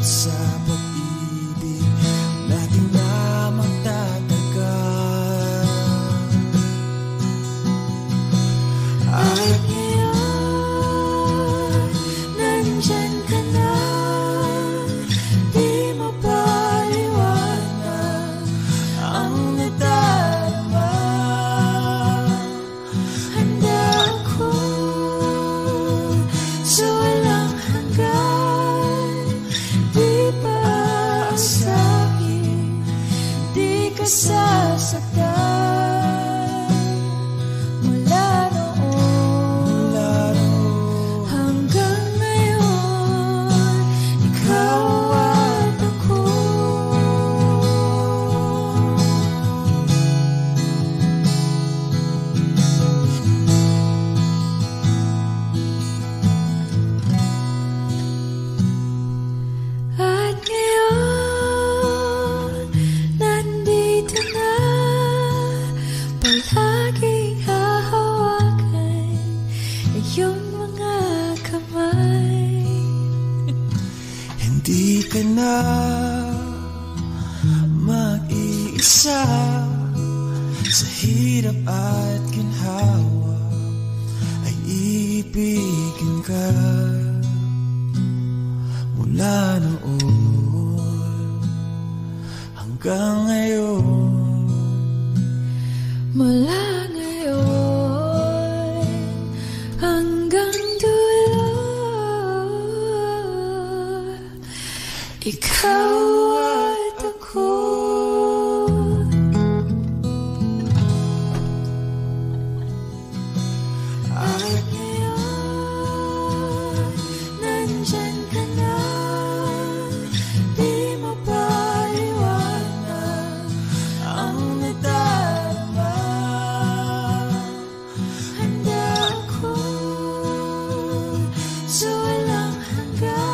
sa pag-ibig natin na magtatagal. At ngayon, nandyan ka na, di mapaliwanag ang nadarama. Handa ako sa walang hanggan, di paaasahin, di ka sasaktan. Hindi ka na mag-iisa sa hirap at ginhawa, ay ibigin ka mula noon hanggang ngayon. Mula ngayon hanggang dulo, ikaw at ako. At ngayon, nandyan ka na, di mapaliwanag ang nadarama. Handa ako sa walang hanggan.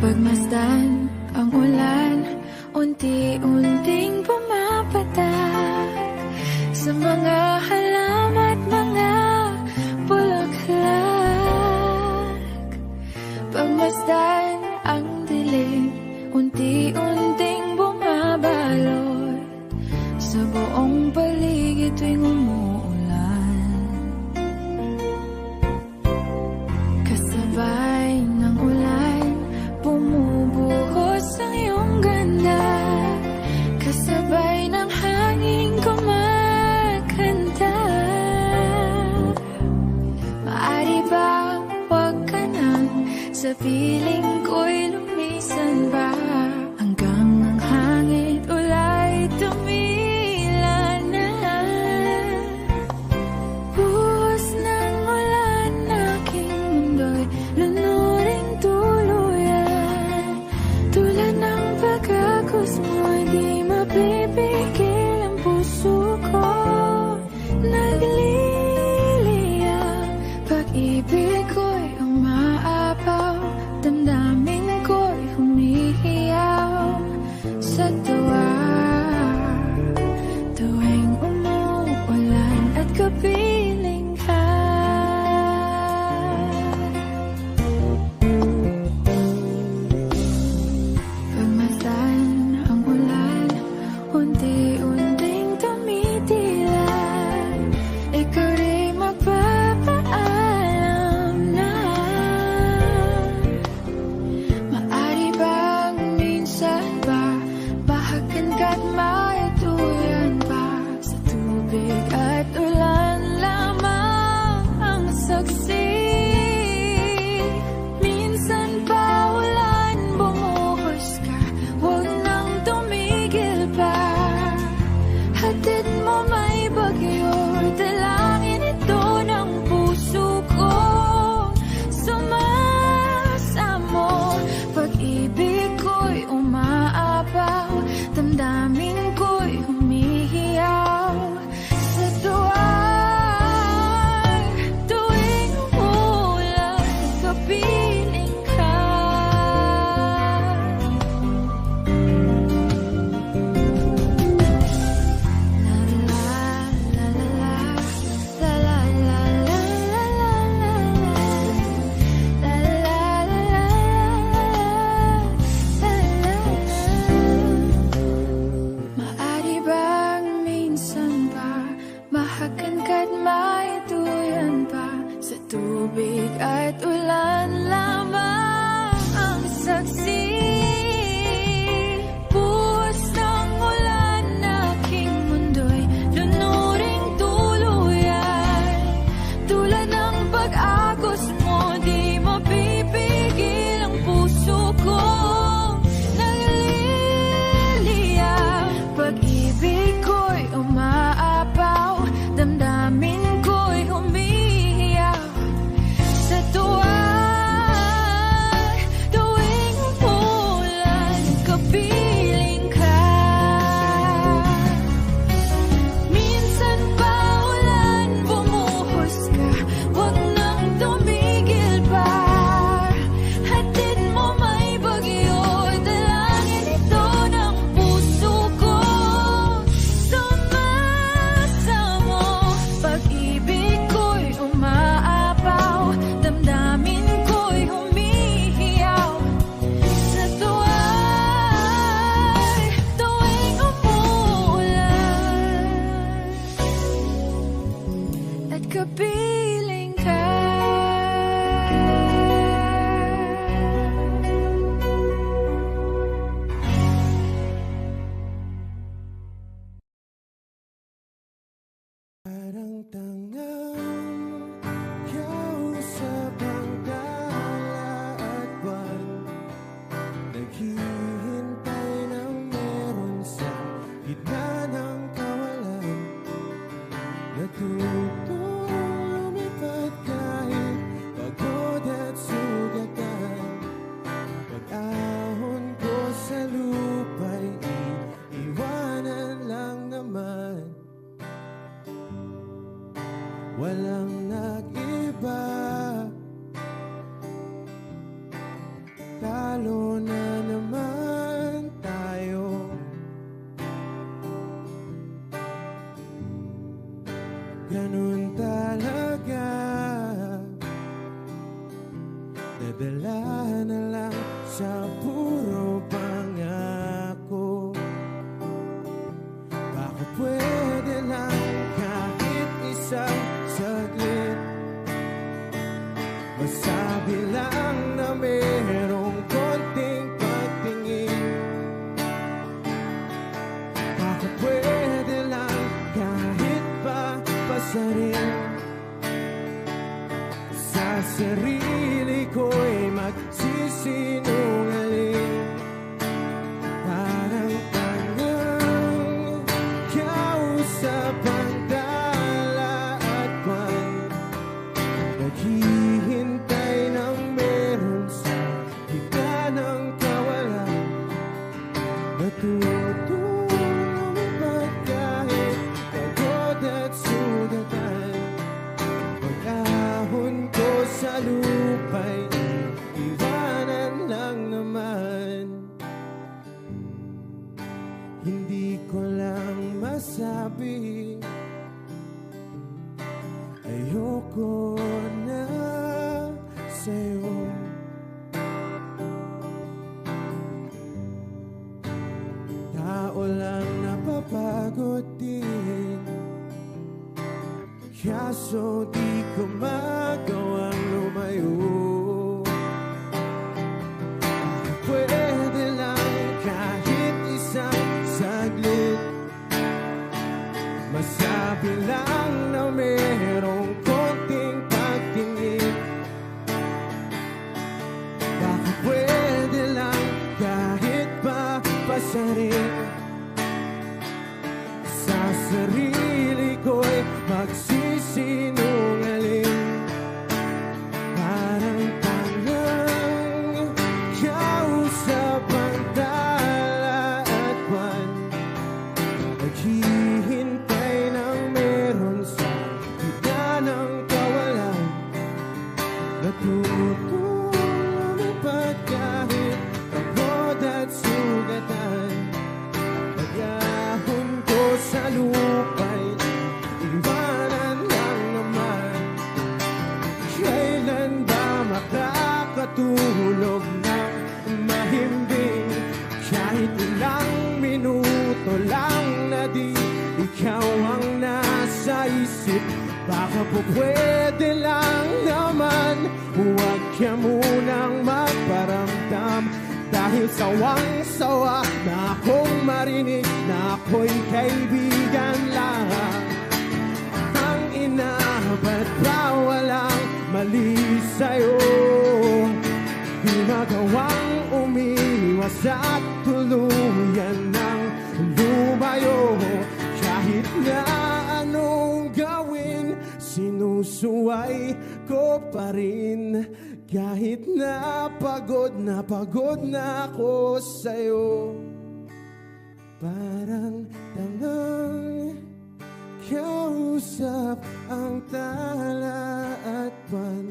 Pagmasdan ang ulan, unti-unting pumapatak sa mga halaman at mga bulaklak. Pagmasdan ang dilim, unti-unting bumabalot sa buong paligid tuwing umuulan. Kasabay ng ulan, bumubuhos ang iyong ganda, kasabay ng hangin kumakanta. Maaari ba wag ka nang sa piling ko'y lumisan ba, hanggang ang hangin ulay tumila na. Buhos ng ulan, aking mundo'y lunuring tuluyan. Tulad ng pagkakos mo, di mapipigil ang puso ko. Nagliliyab, pag-ibig ko'y umaapaw, damdamin ko'y humihiyaw sa tuwa. Tuwing umuulan at kapiling ka, pagmasdan ang ulan, unti-unting tumitilan, ikaw rin magpapaalam na. Maari bang minsan ba walang nag-iba. Lalo na naman tayo. Ganun talaga. Nadala na lang sa puro pangako. Baka pwede lang kahit isang saglit, masabi lang na merong konting pagtingin. Baka pwede lang kahit pa pasarin. Sa sarili ko'y magsisinungaling. Parang tangang kausap ang dala at kwan, naghihintay ng meron sa gitna ng kawalan. Natutulong ba't kahit pagod at sugatan, pag-ahon ko sa lupa'y iwanan lang naman. Hindi ko lang masabi, ayoko na sa'yo. Tao lang napapagod din, kaso di ko magawang lumayo. Pwede lang kahit isang saglit, masabi lang na merong konting pagtingin. Baka pwede lang kahit pa pasarin. Sa sarili ko'y magsisinungaling. Parang tangang kausap ang dala at kwan, naghihintay ng meron sa gitna ng kawalan. Natutulong ba't kahit pagod at sugatan, pag-ahon ko sa lupa'y iwanan lang naman. Kailan ba makakatulog ng mahimbing, kahit ilang minuto lang na di ikaw ang nasa isip? Baka po pwede lang naman, huwag ka munang magparamdam, dahil sawang-sawa na akong marinig na ako'y kaibigan lang. Ang ina, ba't ba walang mali sa'yo? Di magawang umiwas at tuluyan ng lumayo. Kahit na anong gawin, sinusuway ko pa rin. Kahit na pagod na ako sa'yo. Parang tangang kausap ang tala at pan,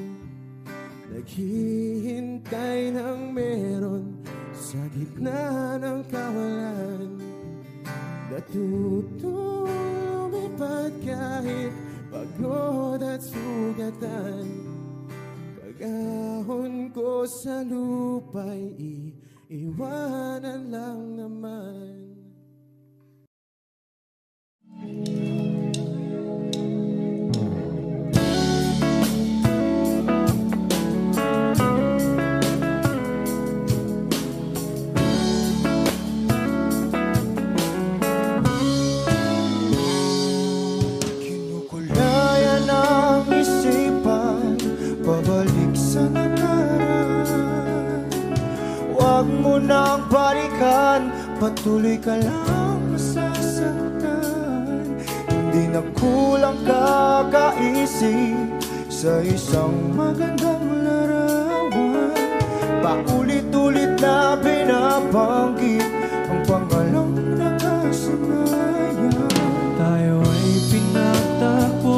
naghihintay ng meron sa gitna ng kawalan. Natutulipad kahit pagod at sugatan, pag-ahon ko sa lupa'y iiwanan lang naman. Kinukulayan ang isipan, pabalik sa nakaraan. Huwag mo nang balikan, patuloy ka lang masasaktan. Hindi na kulang kakaisip sa isang magandang larawan. Paulit-ulit na binabanggit ang pangalang nakasanayan. Tayo ay pinagtagpo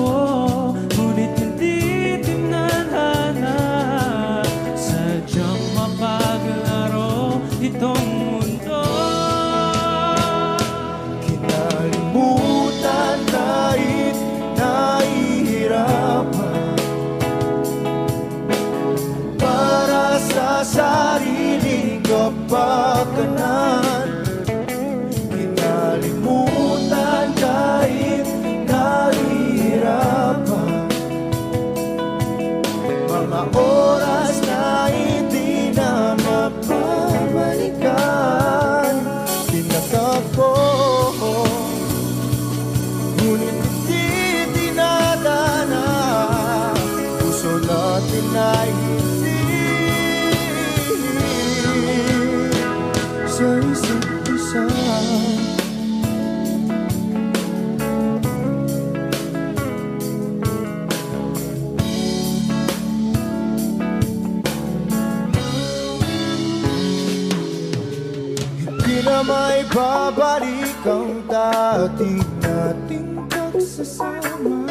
maibabalik ang dati nating pagsasama.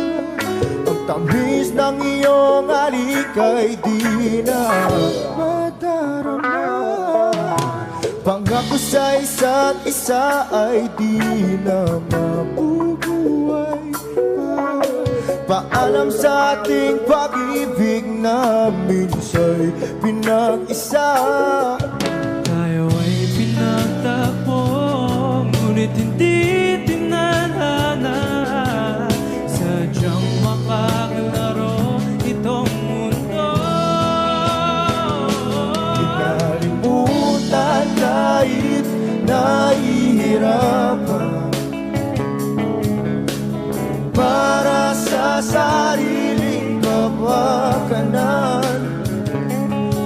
Ang tamis ng iyong halik ay di na madarama. Pangako sa isa't isa ay di na mabubuhay pa. Paalam sa ating pag-ibig na minsa'y pinag-isa. Tayo ay pinagtakbo, ngunit hindi tinadhana. Sadyang makakalaro itong mundo. Pinalimutan kahit nahihirapan, para sa sariling kapakanan.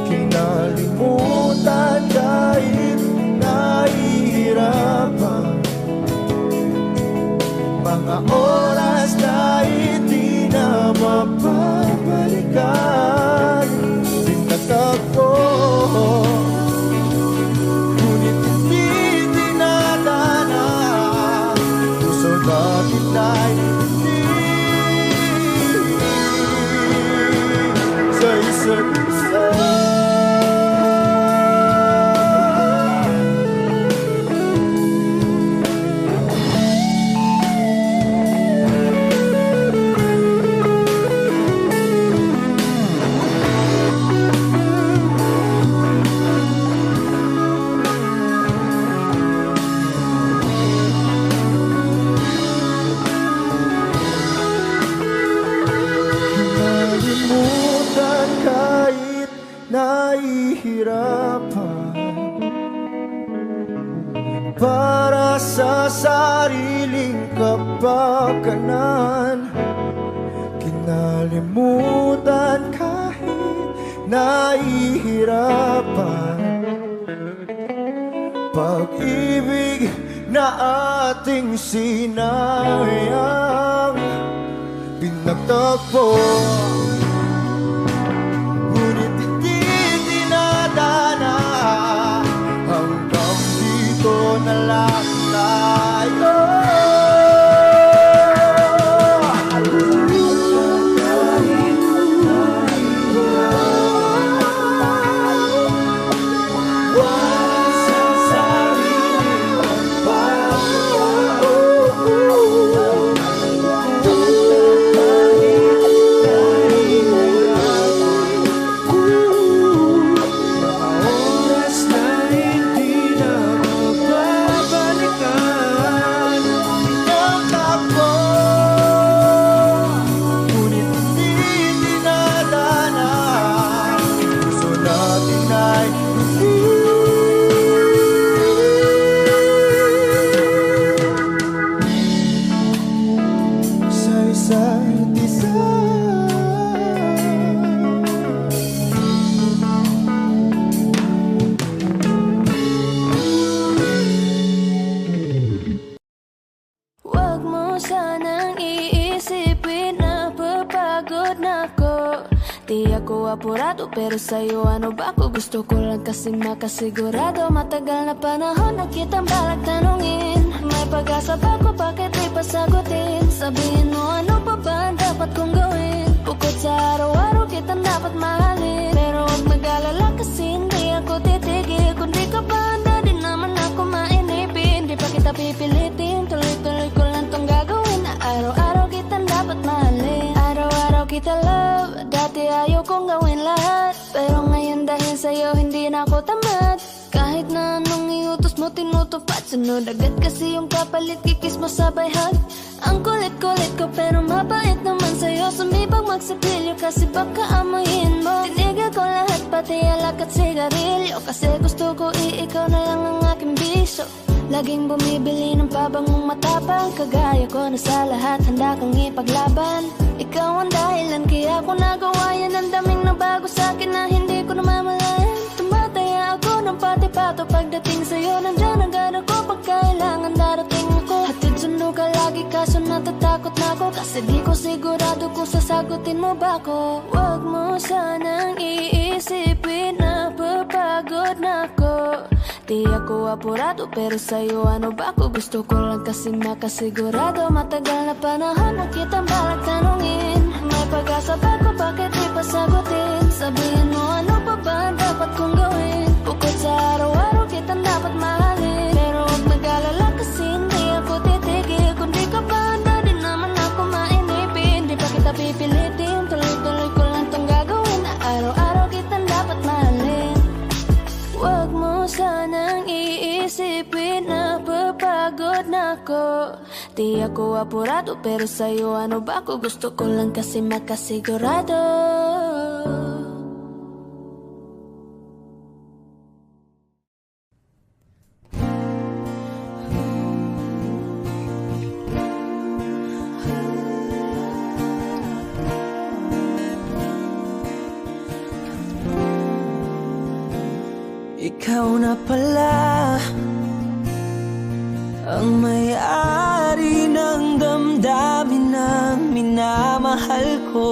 Kinalimutan kahit nahihirapan, mga oras na hindi na mapabalikan. Pinagtagpo, ngunit hindi dinadana. Puso natin ay hindi sa isa't isa. Kinalimutan kahit nahihirapan, para sa sariling kapakanan. Kinalimutan kahit nahihirapan, pag-ibig na ating sinayang. Pinagtagpo, ngunit hindi dinadana. Hanggang dito na lang tayo. Wag mo sanang iisipin na papagod na ako. Di ako apurado pero sa'yo ano ba ako? Gusto ko lang kasi makasigurado. Matagal na panahon na kitang balak tanungin. May pag-asa ba ko, bakit di pa sagutin? Sabihin mo ano pa ba ang dapat kong gawin? Bukod sa araw-araw kitang dapat mahalin. Pero huwag mag-alala kasi hindi ako titigil. Kung di ka pa handa di naman ako mainipin. Di pa kita pipilitin, tuloy-tuloy ko lang tong gagawin. Na araw-araw kitang dapat mahalin. Araw-araw kita love. Dati ayaw kong gawin lahat, pero ngayon dahil sa'yo hindi na ako tamad. Kahit na anong iutos mo tinutupad, sunod agad kasi yung kapalit, kikis mo sabay hug. Ang kulit-kulit ko pero mabait naman sa'yo. Sumibag magsipilyo kasi baka amoyin mo. Tinigil ko lahat pati alak at sigarilyo, kasi gusto ko ikaw na lang ang aking bisyo. Laging bumibili ng pabangong matapang, kagaya ko na sa lahat handa kang ipaglaban. Ikaw ang dahilan kaya ako nagawa yan. Ang daming nabago sa'kin na hindi ko namamalayan. Tumataya ako ng pati-pato pagdating sa'yo. Nandyan agad ako pag kailangan darating ako. Hatid sundo ka lagi kaso natatakot na ako, kasi di ko sigurado kung sasagutin mo ba ako. Wag mo sanang iisipin na papagod na ako. Di ako apurado pero sa'yo ano ba ako? Gusto ko lang kasi makasigurado. Matagal na panahon na kitang balak tanungin, may pag-asa ba ko, bakit di pa sagutin? Sabihin mo ano pa ba ang dapat kong gawin? Bukod sa araw-araw kitang dapat mahalin, pero huwag mag-alala kasi hindi ako titigil. Kung di ka pa handa din naman ako mainipin. Di pa kita pipilitin, tuloy-tuloy ko lang tong gagawin. Na araw-araw kitang dapat mahalin. Huwag mo sanang iisipin na papagod na ako. Di ako apurado pero sa'yo ano ba ako? Gusto ko lang kasi makasigurado. Ikaw na pala ang may-ari ng damdamin ng minamahal ko.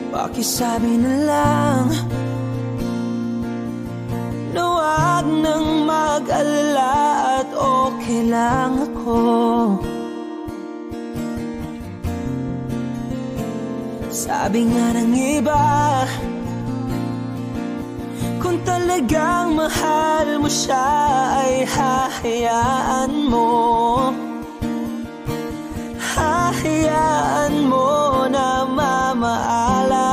Pakisabi na lang na wag nang mag-alala at okay lang ako. Sabi nga ng iba, kung talagang mahal mo siya ay hahayaan mo. Hahayaan mo na mamaalam.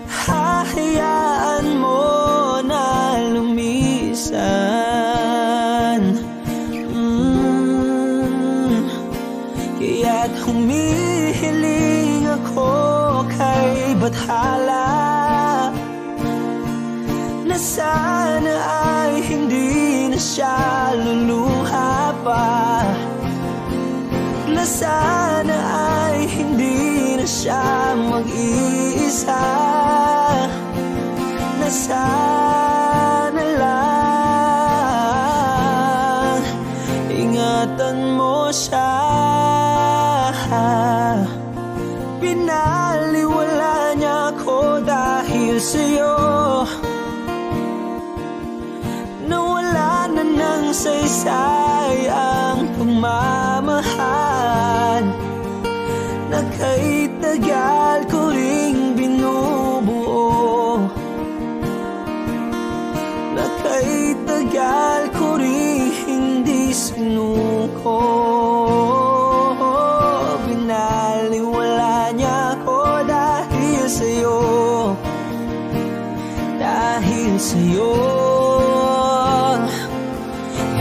Hahayaan mo na lumisan. Kaya't humihiling ako kay Bathala na sana ay hindi na siya luluha pa, na sana ay hindi na siya mag-iisa, na sana lang ingatan mo siya. Pinaliwala niya ako dahil sa'yo, nawala na ng saysay ang pagmamahal na kay tagal ko ring binubuo, na kay tagal ko ring hindi sinuko. Pinaliwala niya ako dahil sa'yo, dahil sa'yo.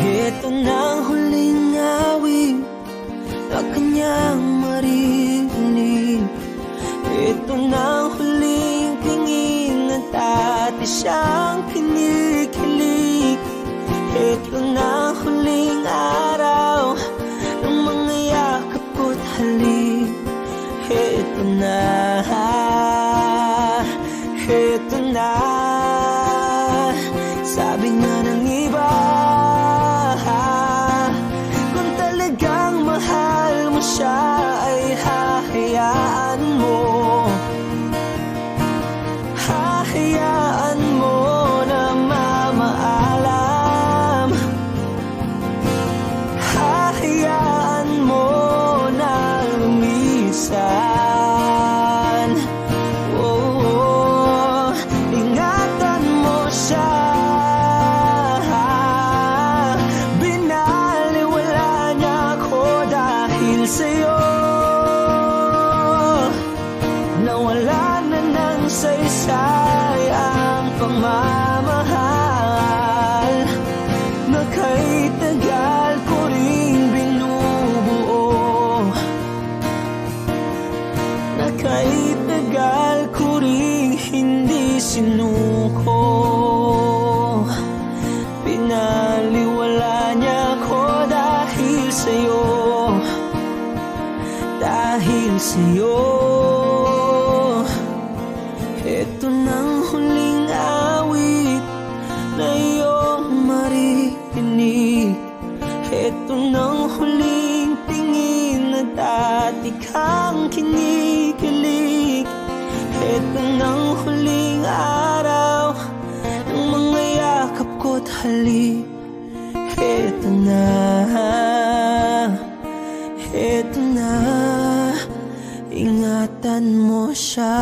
Ito na ang huling awit na kanyang marinig. Ito na ang huling tingin at dati siyang kinikilig. Ito na ang huling araw ng mga yakap ko't halik. Ito na, ito na. Sabi nga ng iba, kung talagang mahal mo siya ay hahayaan mo. Hahayaan mo na mamaalam. Hahayaan mo na lumisan. Oh, ingatan mo siya. Binaliwala niya ako dahil sa'yo, halip, eto na, eto na, ingatan mo siya.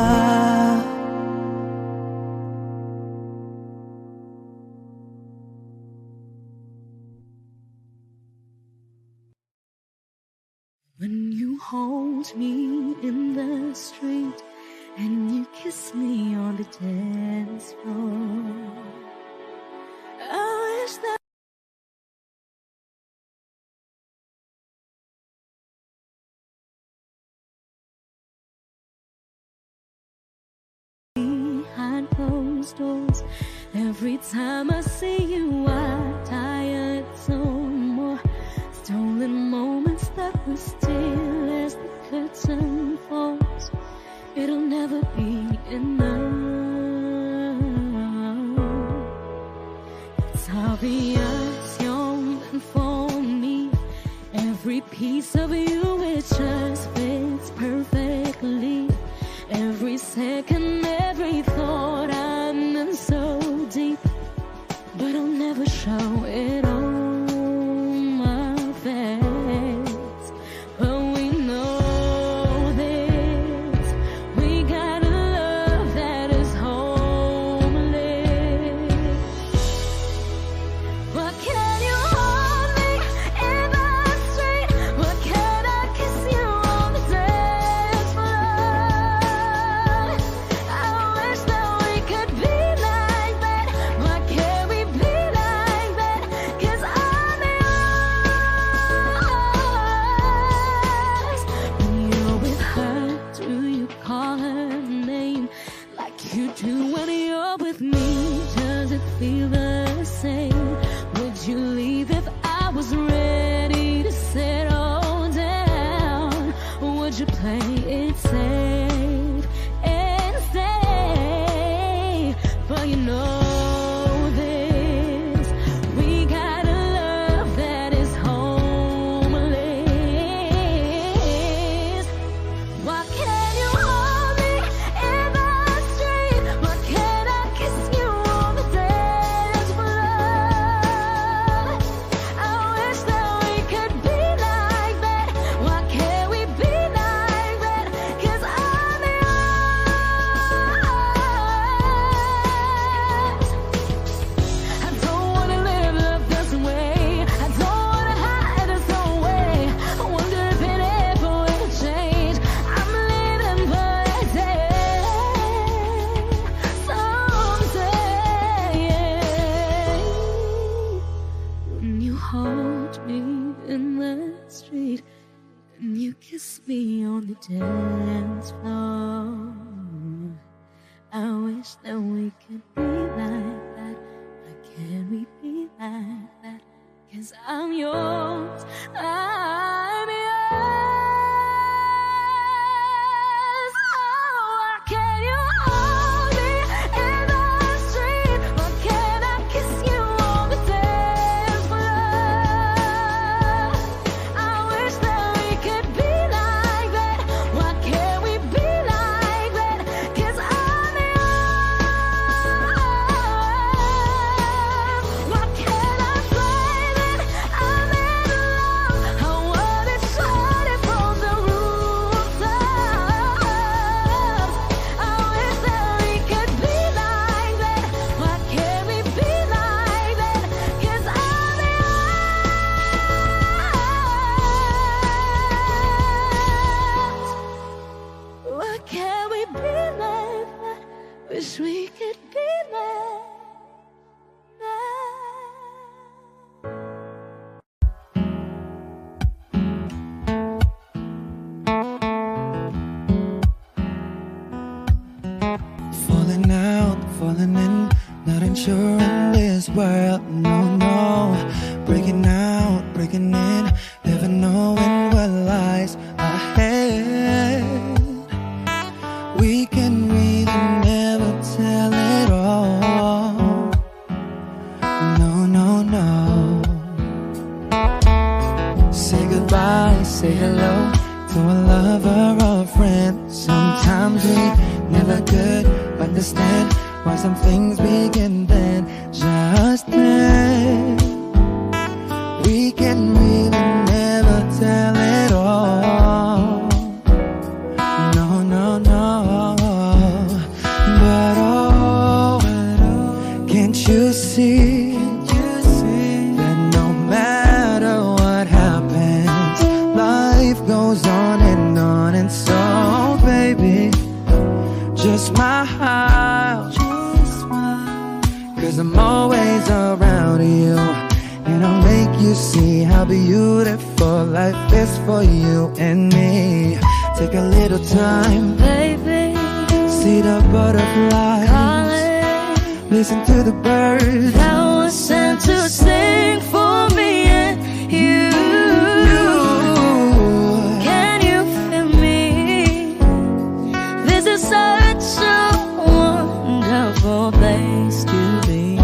When you hold me in the street and you kiss me on the dance floor, I wish that behind closed doors. Every time I see you, I die a little more. Stolen moments that we steal as the curtain falls. It'll never be enough. It's obvious you're meant for me. Every piece of you, it just fits perfectly. Every second, every thought, I'm in so deep, but I'll never show it all. But we know this, we got a love that is homeless. But can you hold me in the street? But can I kiss you on the dance floor? I wish that we could be like that. Why can't we be like that? 'Cause I'm yours. When you're with her, do you call her name like you do when you're with me? Does it feel the same? Would you leave if I was ready to settle down? Would you play it safe and stay? But you know this, we got a love that is homeless. Why can't you hold me in the street? Why can't I kiss you on the dance floor? I wish that we could be like that. Why can't we be like that? 'Cause I'm yours. I don't wanna live this way. I don't wanna hide this away. I wonder if it ever will change. I'm living for a day, someday. When you hold me in the street and you kiss me on the dance floor, I wish that we could be like that. Why can't we be like that? 'Cause I'm yours, I'm yours. Oh, why can't you hold me in the street? Why can't I kiss you on the dance floor? I wish that we could be like that. Why can't we be like that? 'Cause I'm yours. Why can't I play that I'm in love? I wanna shout it from the rooftops. I wish that we could be like that. Why can't we be like that? 'Cause I'm yours. Why can't we be like that? Wish we could be like Falling out, falling in, not unsure in this world, no, no. Breaking out, breaking in, never knowing what lies ahead. We can really never tell it all. No, no, no. Say goodbye, say hello to a lover or a friend. Sometimes we never could understand why some things begin then, just then. Can't you see that no matter what happens, life goes on, and so, baby, just smile. Cause I'm always around you, and I'll make you see how beautiful life is for you and me. Take a little time, baby. See the butterflies, Calling. Listen to the birds that was sent to sing for me and you. Can you feel me? This is such a wonderful place to be.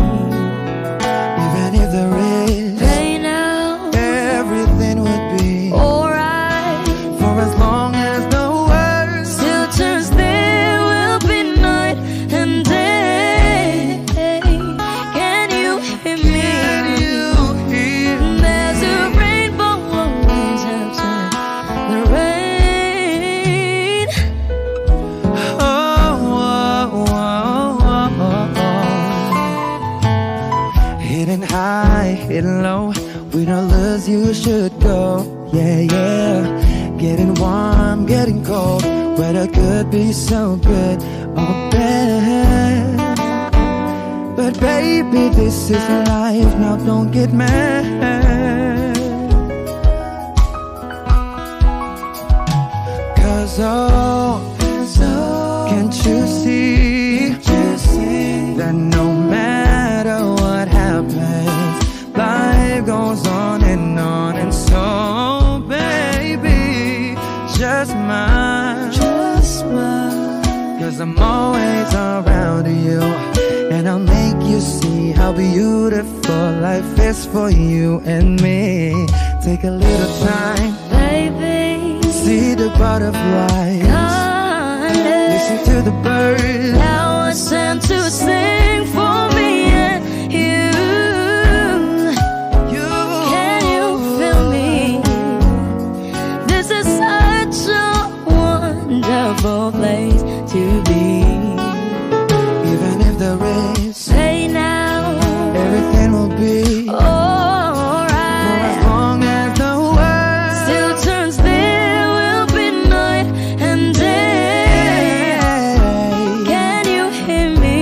Even if there is pain now, everything would be alright. for as long as the world still turns, there will be night and day. Can you hear me? There's a rainbow always after the rain. Hidden high, hidden low, we don't lose, you should go. Yeah, yeah. Getting warm, getting cold, weather could be so good or bad. But baby, this is life, now don't get mad. Cause can't you see that no matter what happens, life goes on, and so, baby, just smile. Cause I'm always around you, and I'll make you see how beautiful life is for you and me. Take a little time, Baby, see the butterflies, listen to the birds that was sent to sing for me and you. Can you feel me? This is such a wonderful place to be. Even if there is Say now, everything will be for alright. as long as the world Still turns, there will be night and day. Can you hear me?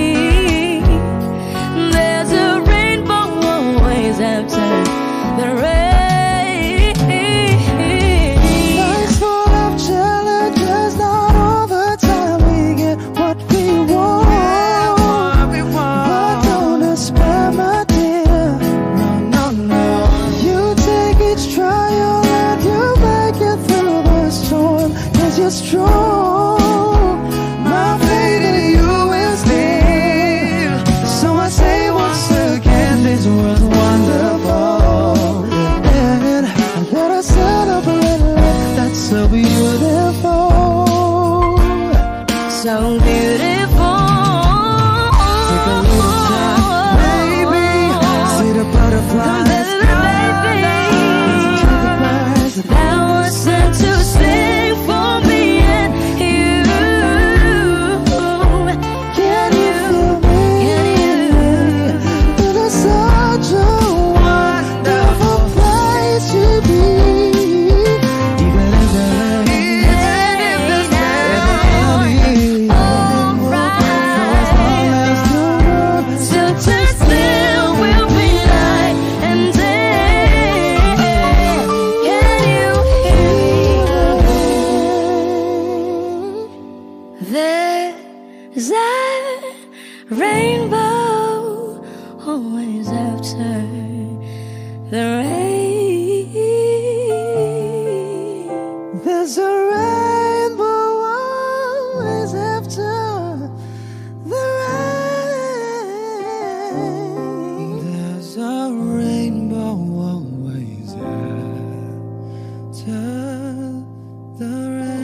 There's a rainbow always after the rain. Life's full of challenges, not all the time we get what we want. But don't despair, my dear. No, no, no. You take each trial and you make it through the storm, 'cause you're strong. My faith in you is deep. So I say once again, this world's wonderful. And let us celebrate life that's so beautiful. So beautiful. Take a little time, baby. See the butterflies, listen to the birds. That was sent to sing for me and you. Can you feel me? It is such a wonderful place to be. Even if there is Still turns, there will be night and day. Can you hear me? There's a rainbow always after the rain. there's a rainbow always after the rain. There's a rainbow always after the rain.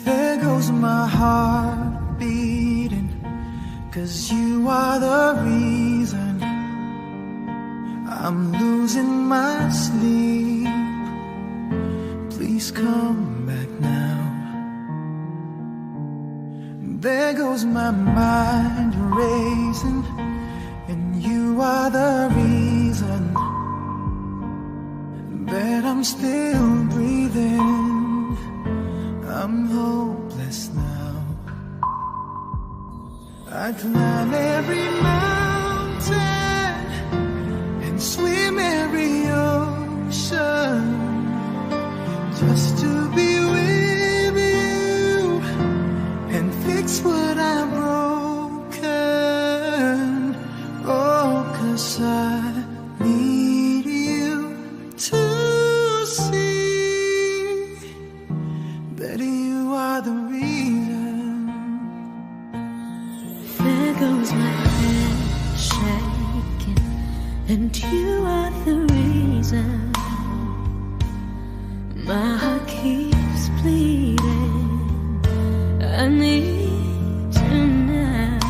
There goes my heart beating 'cause you are the reason I'm losing my sleep. Please come back now. There goes my mind racing, and you are the reason that I'm still breathing. I'm hopeless now. I climb every mountain and swim every ocean just to be with you and fix what I've broken. Oh, 'cause I need you to see that you are the reason. There goes my head shaking, and you are the reason. My heart keeps bleeding. I need you now.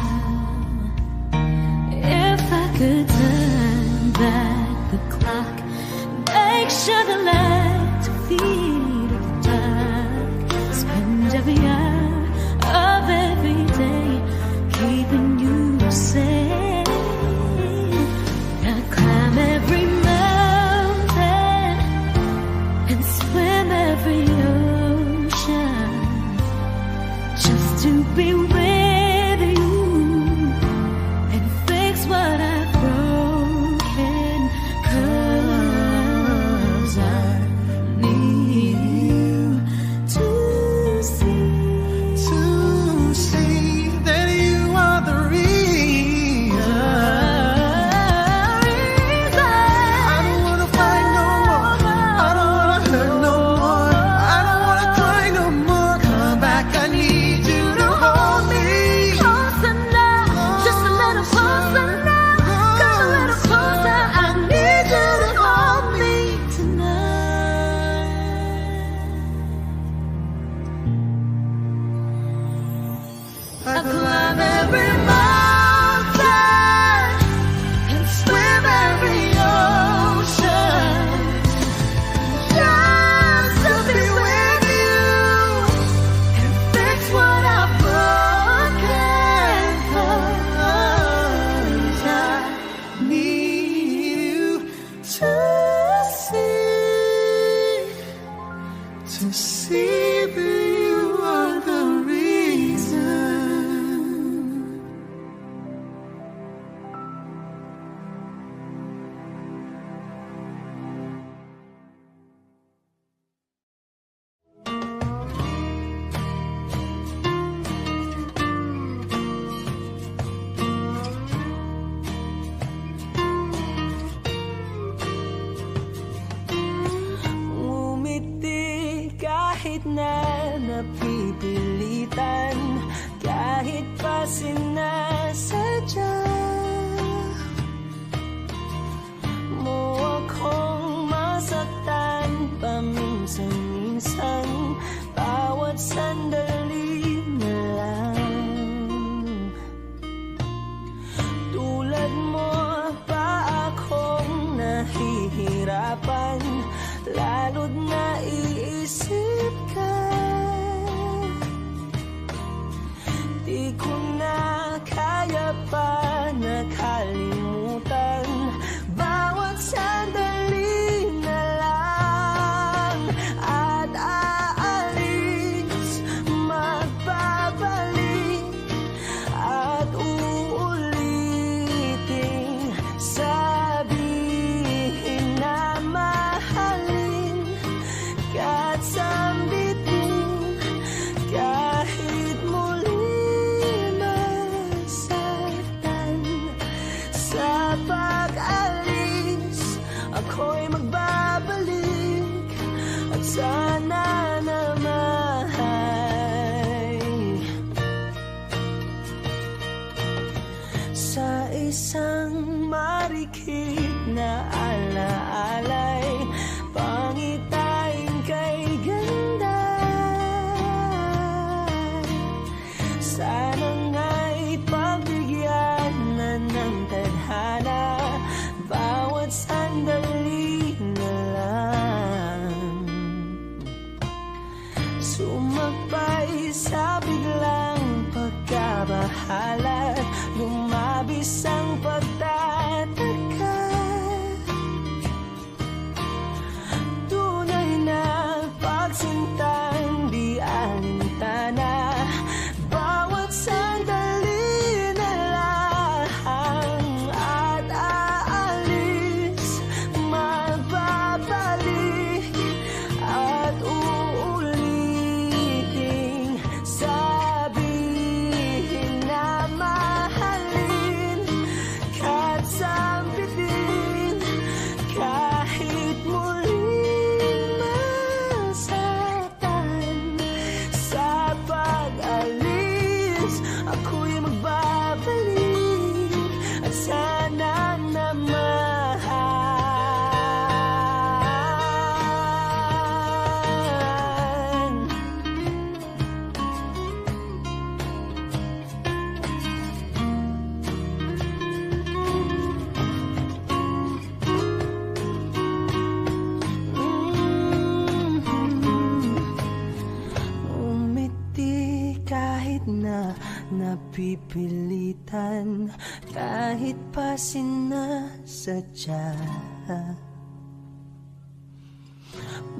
If I could turn back the clock, make sure the lights feed of the dark, spend every hour of every day keeping you safe. I climb every mountain and swim every ocean just to be with you and fix what I've broken. 'Cause I need you to see that you are the reason. I don't wanna fight no more. I don't wanna hurt no more. I don't wanna cry no more. Come back, I need you to hold me. closer now, just a little closer now, come a little closer. I need you to hold me tonight. I climb every mountain and swim every ocean just to be with you and fix what I've broken. 'Cause I Need you to see that you are the reason. Ngumiti kahit na napipilitan, kahit pa sinasadya mo akong masaktan paminsan-minsan, bawat sandali na lang. Tulad mo pa akong nahihirapan, lalo't naiisip ka. Di ko na kaya pa nakalimutan, bawat sandali na lang. At aalis, magbabalik, at uulitin, sabihin na mahalin ka at sambitin, kahit muli masaktan. Sa pag-alis, ako'y magbabalik, at sana naman sa isang marikit na alaalay, pangitain kay ganda. Sana nga'y pagbigyan at lumabis ang pagtataka. Tunay na pagsintang di alintana, bawat sandali na lang at aalis, magbabalik at uulitin, sabihin na mahalin kahit sambitin, kahit muling masaktan. Sa pag-alis, ako'y magbabalik at sana naman. Umiti kahit na napipilitan, kahit pa sinasadya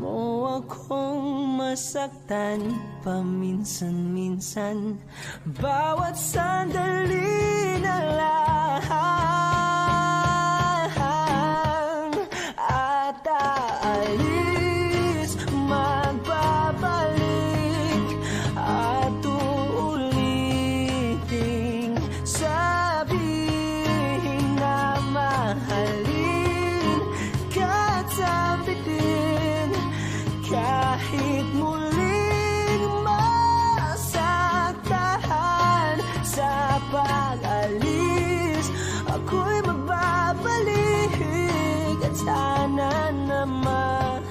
mo akong masaktan paminsan-minsan, bawat sandali na lang at aalis, magbabalik at uulitin, sabihin na mahalin kahit sambitin, kahit muling masaktan. Sa pag-alis, ako'y magbabalik at sana naman.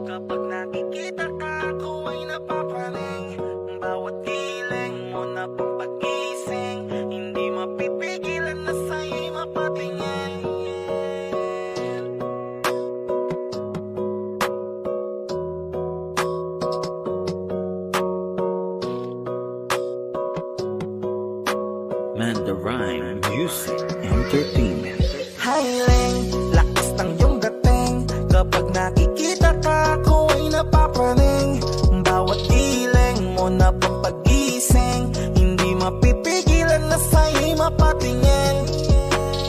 Kapag nakikita ka, ako ay napapaling. Bawat hiling mo na pampagising, hindi mapipigilan na sa'yo'y mapatingin. Mandarine Music Entertainment. Hiling, lakas ng iyong dating. Kapag nakikita ka, ako ay napapaling. Bawat hiling mo na pampagising, hindi mapipigilan na sa'yo'y mapatingin.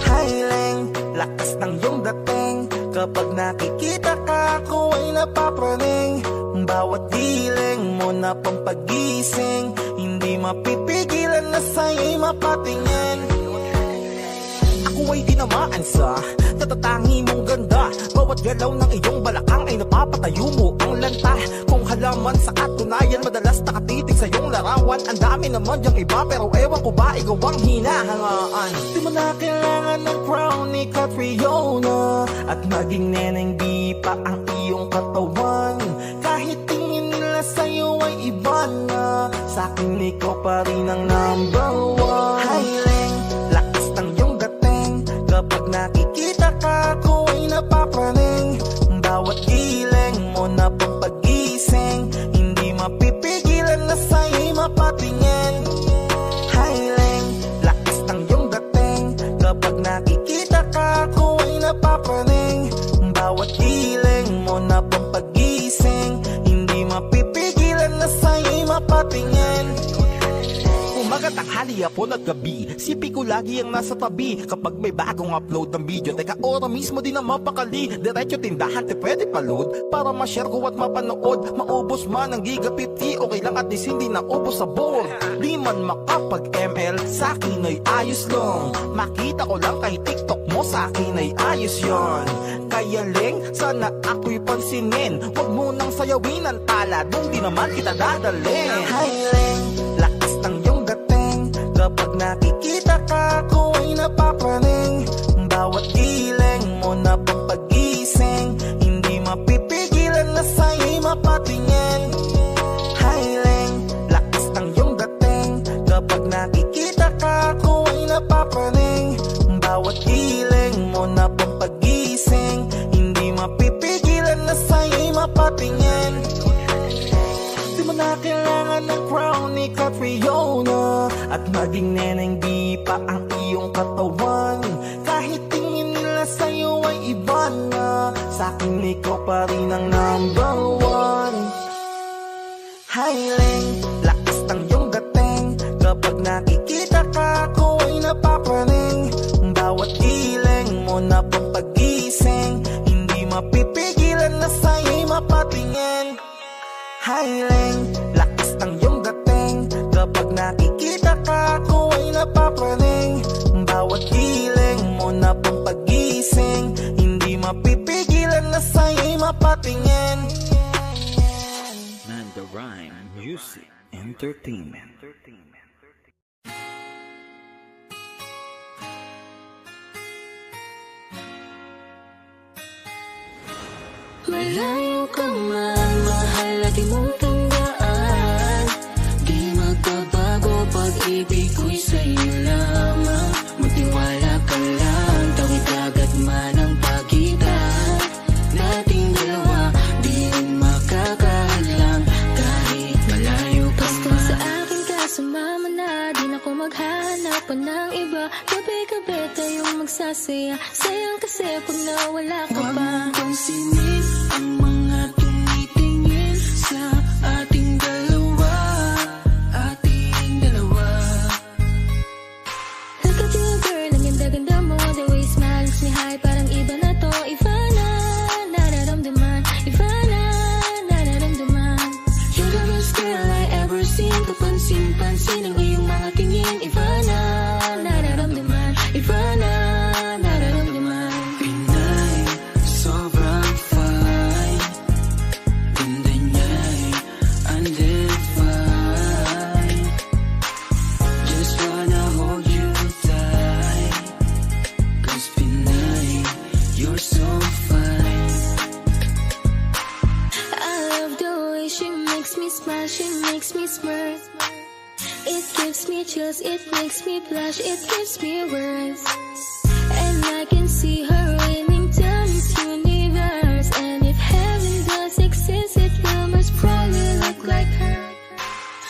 Hiling, lakas ng iyong dating. Kapag nakikita ka, ako ay napapaling. Bawat hiling mo na pampagising, hindi mapipigilan na sa'yo'y mapatingin. Ako ay tinamaan sa tatatangi mong ganda. Bawat galaw ng iyong balakang ay napapatayo mo ang lanta. Kung halaman sa katunayan, madalas nakatitig sa iyong larawan. Ang dami naman yung iba, pero ewan ko ba ikaw ang hinahangaan. Di mo na kailangan ng crown ni Catriona, at maging neneng di pa ang iyong katawan. Kahit tingin nila sa'yo ay iba na, sa'kin ikaw pa rin ang number one. Hiling, lakas ng iyong dating. Kapag nakikita ka, ako ay napapaling. Bawat hiling mo na pampagising, hindi mapipigilan na sa'yo'y mapatingin. Hiling, lakas ng iyong dating. Kapag nakikita ka, ako ay napapaling. Bawat hiling mo na pampagising, hindi mapipigilan na sa'yo'y mapatingin. Umaga, tanghali, hapon at gabi, sipi ko lagi ang nasa tabi. Kapag may bagong upload ng video, teka ora mismo din na mapakali. Diretso tindahan, te pwede pa-load para ma-share ko at mapanood. Maubos man ang giga 50, okay lang at least hindi na ubos sa board. Di man makapag-ML, sa'kin ay ayos lang. Makita ko lang kay TikTok mo, sa'kin ay ayos yon. Kaya Leng, sana ako'y pansinin. Huwag mo nang sayawin ang tala, dun di naman kita dadalhin. Hi Leng, lakas ng iyong dating. Kapag nakikita ka, ako ay napapaling. Bawat hiling mo na pampagising, hindi mapipigilan na sa'yo'y mapatingin. Hi Leng, lakas ng iyong dating. Kapag nakikita ka, ako ay napapaling. Bawat hiling mo na pang pag-gising, hindi mapipigilan na sa'yo'y mapatingin. Di mo na kailangan ng crown ni Catriona, at maging neneng di pa ang iyong katawan. Kahit tingin nila sa'yo ay iba na, sa'kin ikaw pa rin ang number one. Highling, lakas ng iyong dating, kapag nakikita ka ako ay napapraning. Bawat iling mo na pang pag-gising, hindi mapipigilan na sa'yo'y mapatingin. Highling, lakas ng iyong dating, kapag nakikita ka ako ay napapraning. Bawat iling mo na pang pag-gising, hindi mapipigilan na sa'yo'y mapatingin. Manda Rhyme Music Entertainment. Malayo ka man, mahal at di mong tandaan. Di magbabago, pag-ibig ko'y sa'yo lamang. Magtiwala ka lang, tawid agad man ang pagitan nating dalawa, di rin makakahadlang kahit malayo ka man. Kung sa akin ka sumama na, di na ko maghahanap pa ng iba. Gabi-gabi tayong magsasaya, sayang kasi pag nawala ka pa. Huwag mong pansinin ang mga tumitingin sa ating dalawa, ating dalawa. Look at you girl, ang ganda-ganda mo. The way you smile makes me high, parang iba na to. Iba na, nararamdaman. Iba na, nararamdaman. You're the best girl I ever seen. Kapansin-pansin ang iyong mga tingin. Iba na, nararamdaman. Iba na, nararamdaman. Pinay, sobrang fine. Ganda niya'y undefined. Just wanna hold you tight, 'cause Pinay, you're so fine. I love the way she makes me smile, she makes me smirk. It gives me chills, it makes me blush, it gives me words. And I can see her raining down this universe. And if heaven does exist, it will most probably look like her.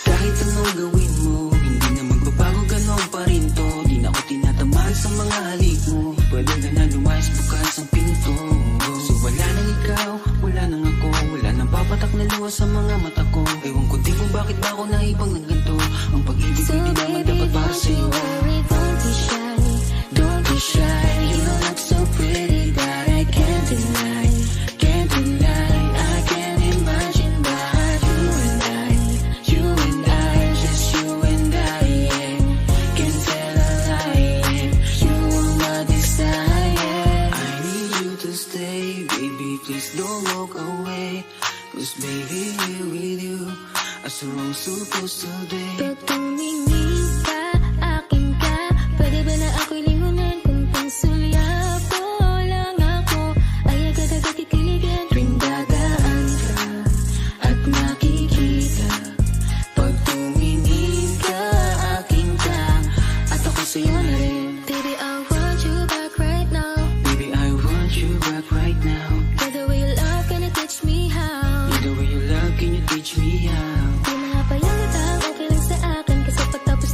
Kahit anong gawin mo, hindi na magbabago, ganon pa rin to. Di na ako tinatamaan sa mga halik mo. Pwede ka na lumayas, bukas ang pinto. So wala nang ikaw, wala nang ako, wala nang papatak na luha sa mga mata ko. Ewan ko din kung bakit ba ako naibang ng ganito. Ang pag-ibig So ko di naman baby, dapat para don't sa'yo. you worry, don't be shy. Don't be shy, you look so pretty that I can't deny. Can't deny, I can't imagine but you and I, just you and I, yeah. Can't tell a lie, yeah. You are my desire. I need you to stay, baby, please don't walk away. 'Cause baby, here with you, as we're all supposed to be. Pag tumingin ka, akin ka, pwede ba na ako'y lingunan? Kung pangsulyap mo lang ako, ay agad-agad titiligan. Tuwing dadaan ka at nakikita, Pag tumingin ka, akin ka, at ako sa'yo na rin. baby, I want you back right now. Baby, I want you back right now. By the way you love, can you teach me how? The way you love, can you teach me how? Di mga payang utang, okay lang sa akin, kasi pagtapos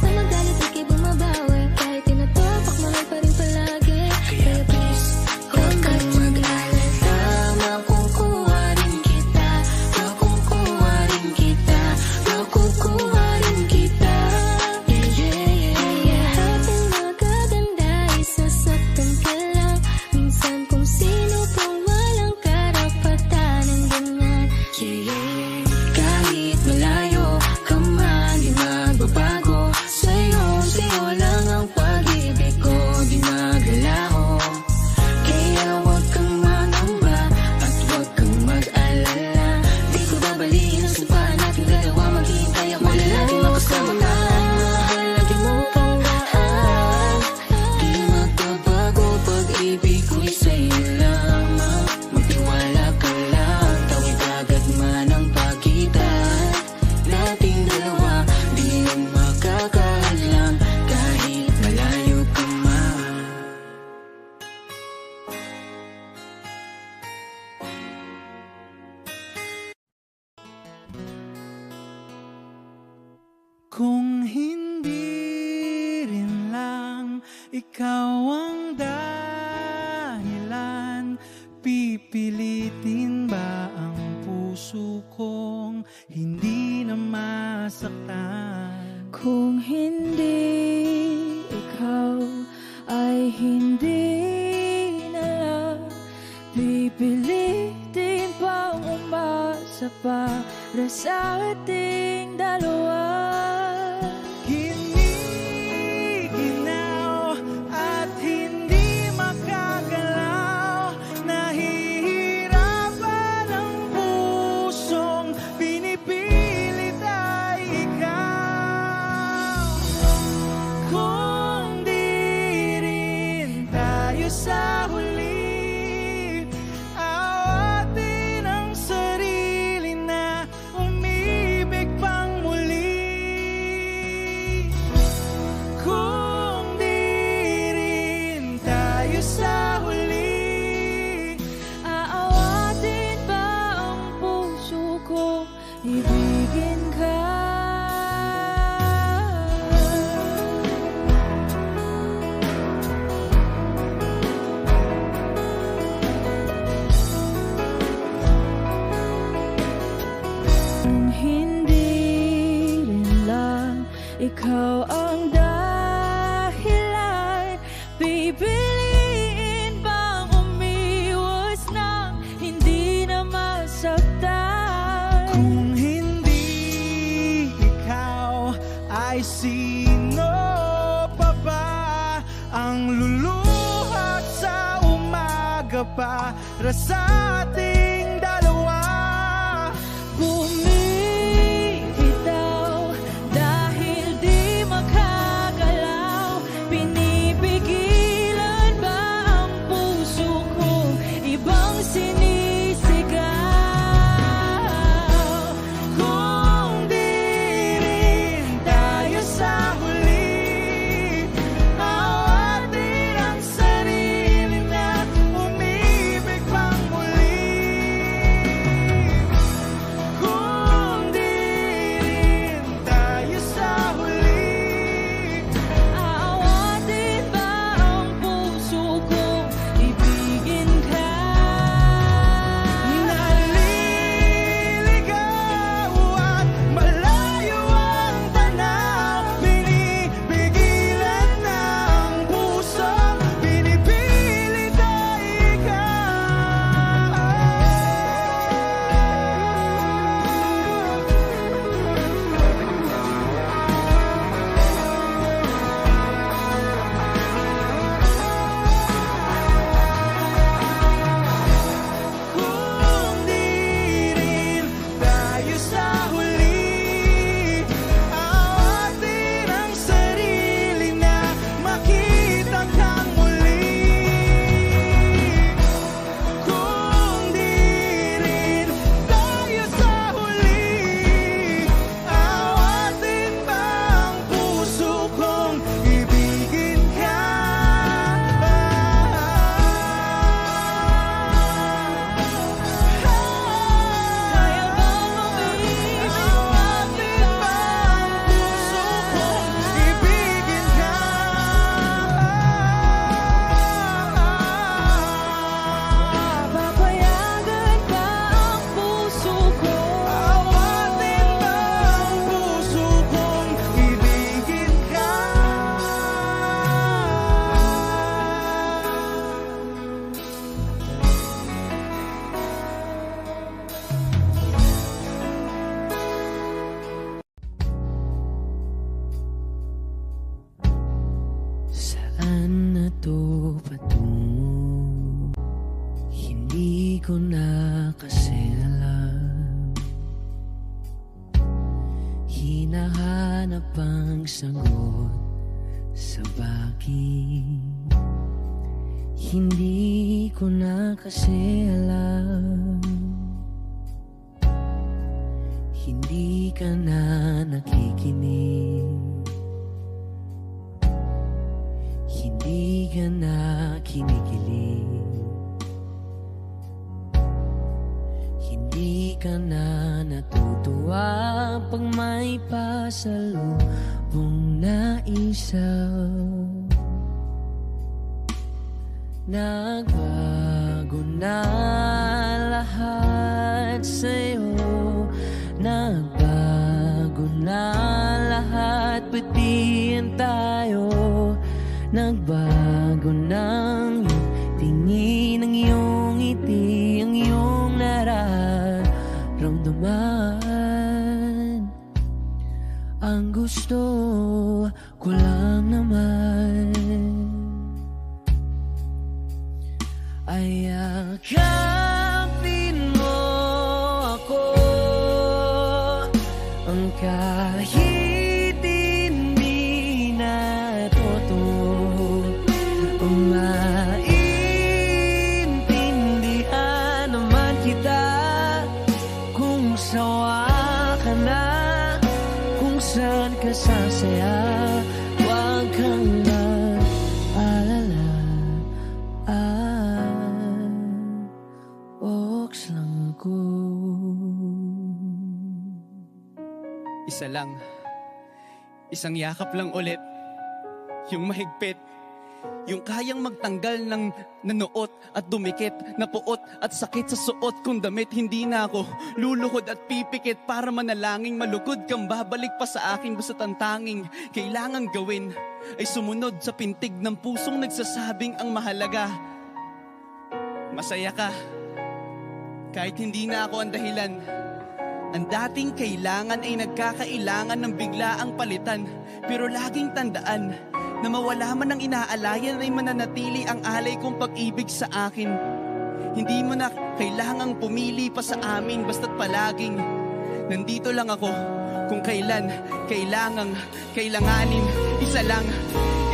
umasa para sa ating dalawa. Giniginaw at hindi makagalaw, nahihirapan ang pusong pinipilit ay ikaw. Kung di rin tayo sa huli, awatin ang sarili na umibig pang muli. Kung di rin tayo sa huli, Aawatin ba ang puso ko, ibigin ka? Kung hindi rin lang ikaw ang dahilan, pipiliin bang umiwas nang hindi na masaktan? kung hindi ikaw, ay sino pa ba ang luluhat sa umaga para sa ating dalawa? Bumibitaw dahil di makagalaw, pinipigilan ba ang puso ko, ibang sinisigaw? Kung di rin tayo sa huli, awatin ang sarili na umibig pang muli. Kung di rin tayo sa huli, Aawatin ba ang puso ko, ibigin ka? naliligaw at malayo ang tanaw, pinipigilan ng puso, pinipilit ay ikaw. Kung di rin tayo sa huli, awatin ang sarili na makita kang muli. Kung di rin tayo sa huli, awatin ba ang puso kong ibigin ka? Kaya bang umibig Awatin ba ang puso kong ibigin ka? Papayagan ba ang puso ko? Awatin ba ang puso kong ibigin ka? Saan na to patungo? Hindi ko na kasi alam. Hinahanap ang sagot sa bakit. Hindi ko na kasi alam. Hindi ka na nakikinig. Hindi ka na kinikilig. Hindi ka na natutuwa pag may pasalubong na isaw. Nagbago na lahat sa'yo. Nagbago na lahat, pati yan tayo. Nagbago ng tingin, ang iyong ngiti, ang iyong nararamdaman. Ang gusto ko lang naman ay yakapin mo ako, ang kahit hindi na totoo, maintindihan naman kita kung sawa ka na, kung saan ka sasaya. Huwag kang mag-alala, Ox lang ako. Isa lang, isang yakap lang ulit, yung mahigpit, yung kayang magtanggal ng nanuot at dumikit, na puot at sakit sa suot kong damit. Hindi na ako luluhod at pipikit para manalangin malugod kang babalik pa sa akin. Basta't ang tanging kailangan gawin ay sumunod sa pintig ng pusong nagsasabing ang mahalaga masaya ka. Kahit hindi na ako ang dahilan, ang dating kailangan ay nagkakailangan ng biglaang palitan. Pero laging tandaan na mawala man ang inaalayan ay mananatili ang alay kong pag-ibig sa akin. Hindi mo na kailangang pumili pa sa amin, basta't palaging nandito lang ako kung kailan kailanganin. Isa lang,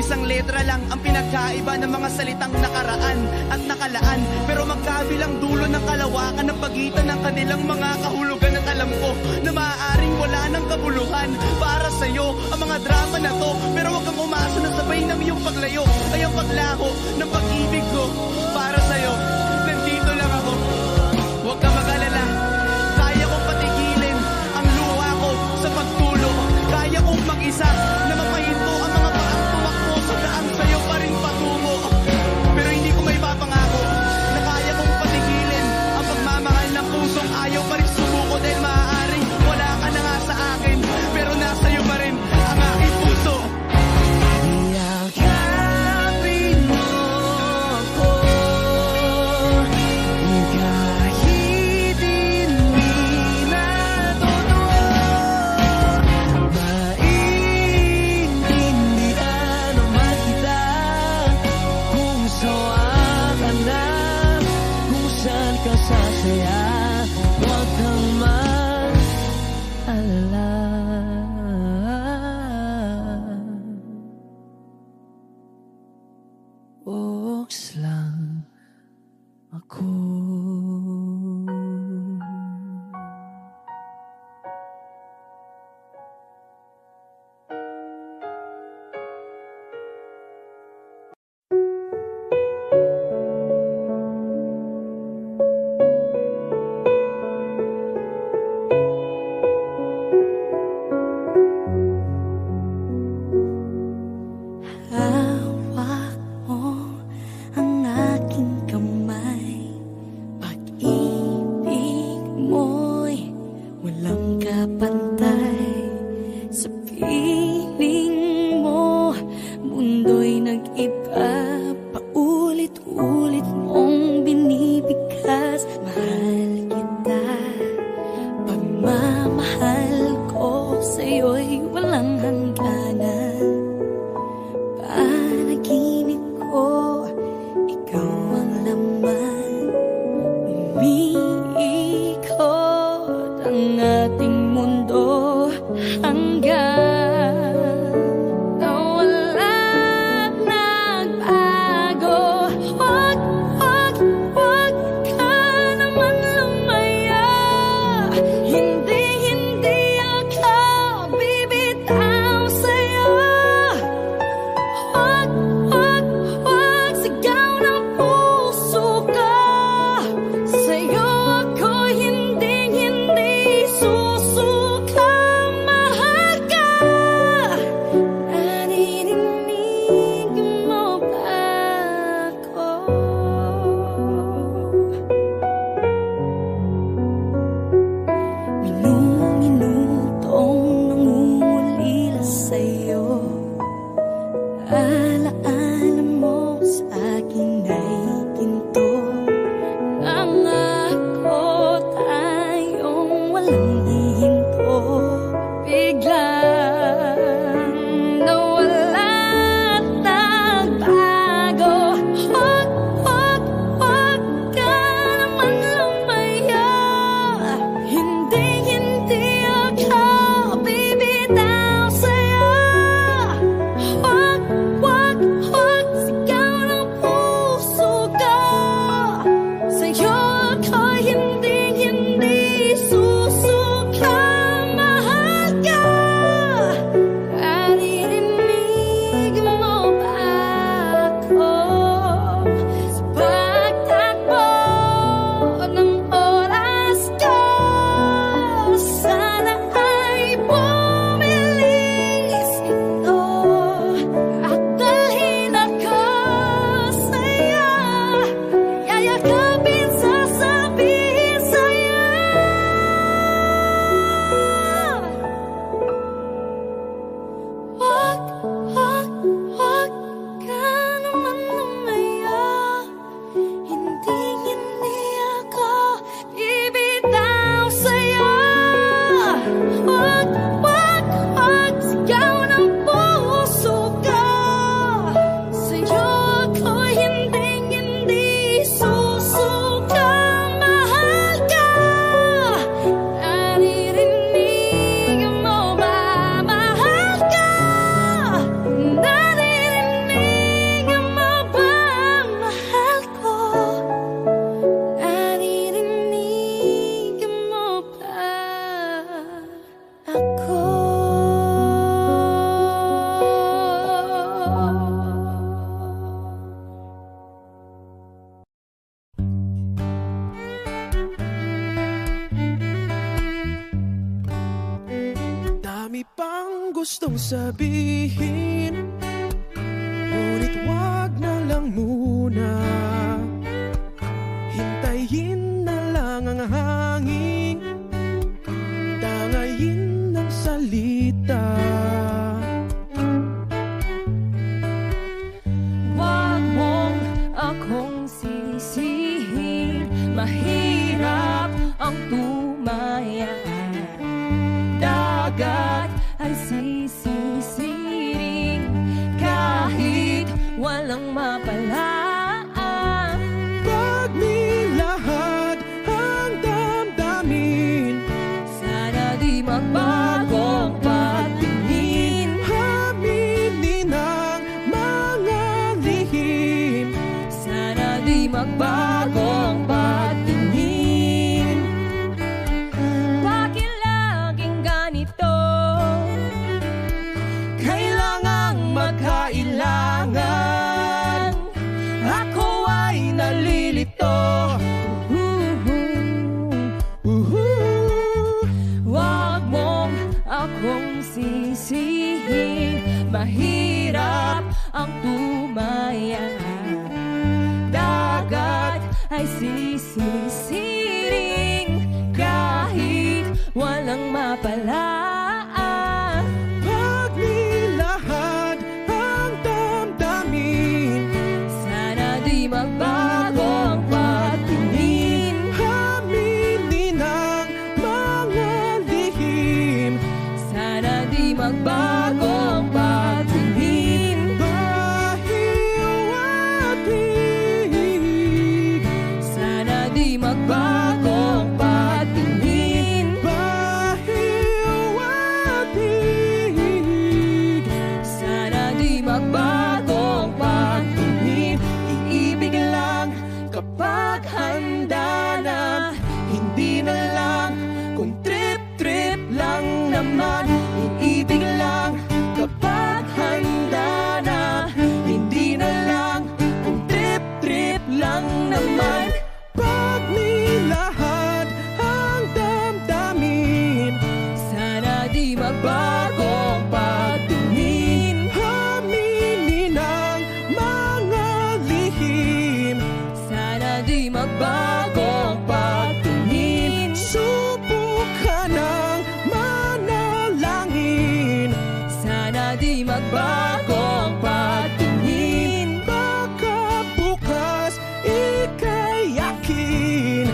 isang letra lang ang pinagkaiba ng mga salitang nakaraan at nakalaan. Pero magkabilang dulo ng kalawakan ng pagitan ng kanilang mga kahulugan. At alam ko na maaaring wala ng kabuluhan para sa'yo ang mga drama na to. Pero huwag kang umasa na sabay ng iyong paglayo ay ang paglaho ng pag-ibig ko para sa'yo. Nandito lang ako, huwag kang mag-alala. Kaya kong patigilin ang luha ko sa pagtulo. Kaya kong mag-isa na mapahinto ang mga paang tumakbo sa daan sa'yo pa rin patungo. Pero hindi ko may papangako na kaya kong patigilin ang pagmamahal ng pusong ayaw pa rin sumuko. Dahil maaaring wala ka na nga sa akin, pero nasa'yo pa rin ang aking puso. Yakapin mo ako, kahit hindi na totoo, maintindihan naman kita kung sawa ka na, kung saan ka sasaya. Huwag kang mag-alala, Ox lang ako. Hawak mo ang aking kamay, pag-ibig mo'y walang kapantay. Sa piling mo, mundo'y nag-iba, paulit-ulit mong binibigkas. Mahal kita, pagmamahal ko sa'yo'y walang hangganan. Panaginip ko, ikaw ang laman. Umiikot ang ating mundo hanggang nawala at nagbago. Huwag ka naman lumaya. Hindi ako bibitaw sa'yo. Wag sigaw ng puso ko sa'yo. gustong sabihin, ngunit wag na lang muna. Hintayin na lang ang hangin, tangayin ng salita. Wag mong akong sisihin, mahirap ang tumaya. Dagat ay sisisiring kahit walang mapalaan. Pag nilahad ang damdamin, Sana di magbagong patingin. aminin ang mga lihim. Sana di magbagong patingin. Bakit laging ganito? Kailangang magkailangan, ako ay nalilito. Wag mong akong sisihin, mahirap ang tumaya. Dagat ay sisisiring kahit walang mapalaan. Pag nilahad ang damdamin, Sana di magbagong patingin. aminin ang mga lihim. Sana di magbagong patingin. Bahiw at hig, Sana di magbagong patingin. bahiw at hig. Sana di magbagong patingin. Iibig lang kapag handa na, hindi na lang kung trip-trip lang naman. Iibig lang kapag handa na, hindi na lang kung trip-trip lang naman. Pag nilahad ang damdamin, Sana di magbagong patingin. aminin ang mga lihim. Sana di magbagong patingin. Subukan ng manalangin, Sana di magbagong patingin. baka bukas ika'y yakin.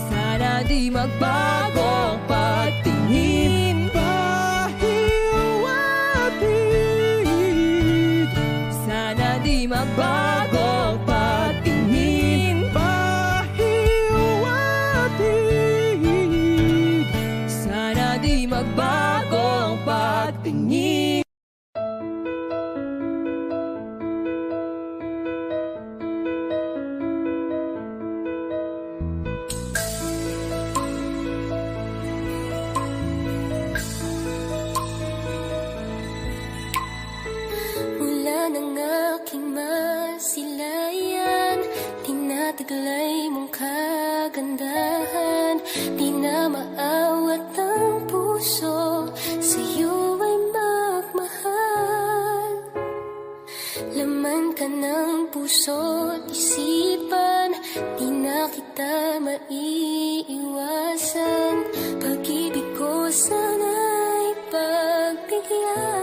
Sana di magbagong patingin. Bahiw at hig, Sana di magbagong patingin. bahiw at hig. Sana di magbagong patingin. Mula ng aking masilayan, tinataglay mong kagandahan. Di na maawat ang puso, sa'yo ay magmahal. Laman ka ng puso't isipan, di na kita maiiwasan. Pag-ibig ko sana'y pagbigyan.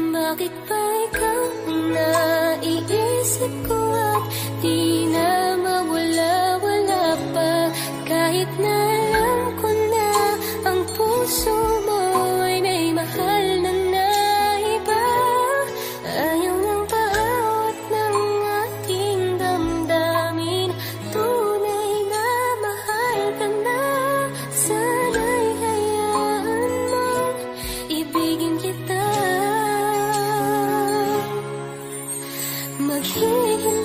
Bakit ba ikaw ang naiisip ko at di na mawala-wala pa? Kahit na alam ko na ang puso mo ay may mahal na iba. Ayaw ng paawat ng aking damdamin, tunay na mahal ka na. Sana'y hayaan mong ibigin kita. Maghihintay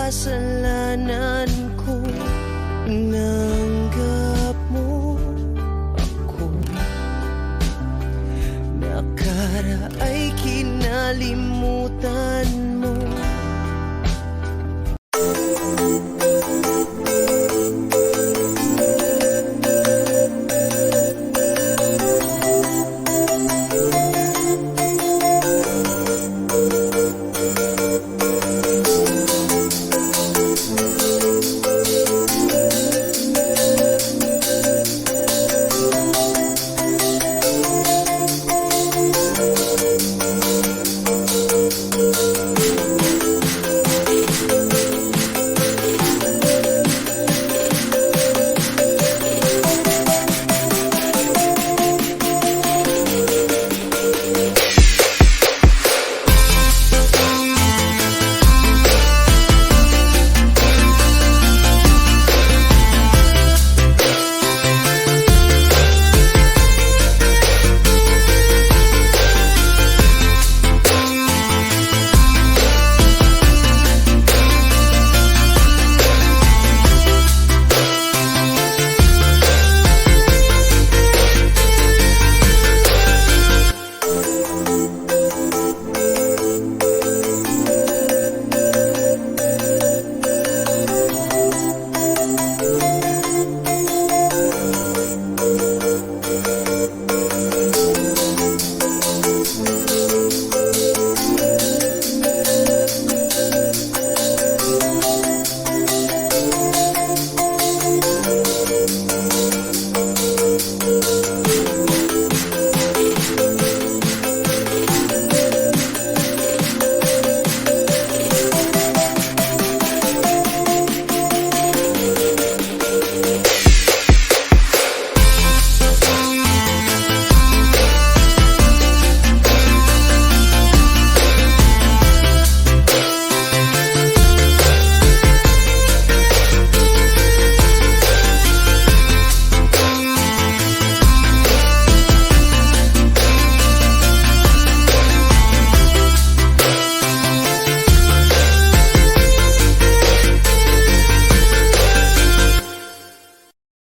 kasalanan ko. Nanggap mo ako. Nakara ay kinalimutan